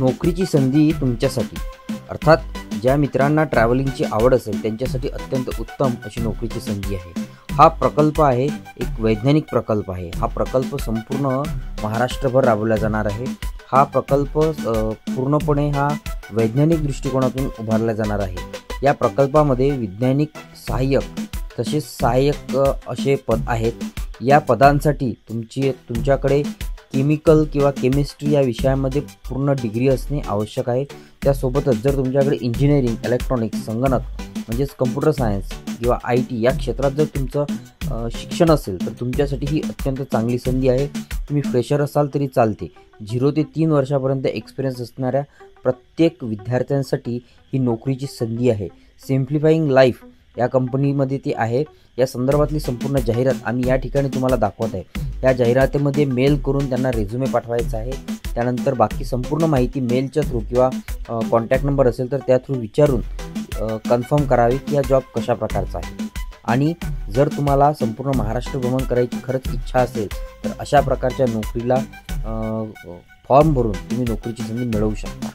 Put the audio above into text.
नोकरीची संधी तुमच्यासाठी, अर्थात ज्या मित्रांना ट्रॅव्हलिंगची आवड असेल त्यांच्यासाठी अत्यंत उत्तम अशी नोकरीची संधी आहे। हा प्रकल्प आहे एक वैज्ञानिक प्रकल्प आहे। हा प्रकल्प संपूर्ण महाराष्ट्रभर राबवला जाणार आहे। हा प्रकल्प पूर्णपणे हा वैज्ञानिक दृष्टिकोनातून उभारला जाणार आहे। या प्रकल्पामध्ये वैज्ञानिक सहाय्यक तसेच सहाय्यक असे पद आहेत। या पदांसाठी तुमच्याकडे केमिकल किंवा केमिस्ट्री या विषयामध्ये पूर्ण डिग्री असणे आवश्यक आहे। त्यासोबतच जर तुमच्याकडे इंजिनिअरिंग, इलेक्ट्रॉनिक्स, संगणक म्हणजेच कम्प्युटर सायन्स किंवा IT या क्षेत्रात जर तुमचं शिक्षण असेल तर तुमच्यासाठी ही अत्यंत चांगली संधी आहे। तुम्ही फ्रेशर असाल तरी चालते। 0 ते 3 वर्षापर्यंत एक्सपिरियन्स असणाऱ्या प्रत्येक विद्यार्थ्यांसाठी ही नोकरीची संधी आहे। सिम्प्लिफाईंग लाईफ या कंपनीमध्ये ती आहे। या संदर्भातली संपूर्ण जाहिरात आम्ही या ठिकाणी तुम्हाला दाखवत आहे। या जाहिरातीमध्ये मेल करून त्यांना रेझ्युमे पाठवायचा आहे। त्यानंतर बाकी संपूर्ण माहिती मेलच्या थ्रू किंवा कॉन्टॅक्ट नंबर असेल तर त्या थ्रू विचारून कन्फर्म करावे की हा जॉब कशा प्रकारचा आहे। आणि जर तुम्हाला संपूर्ण महाराष्ट्र भ्रमण करायची खरंच इच्छा असेल तर अशा प्रकारच्या नोकरीला फॉर्म भरून तुम्ही नोकरीची संधी मिळवू शकता।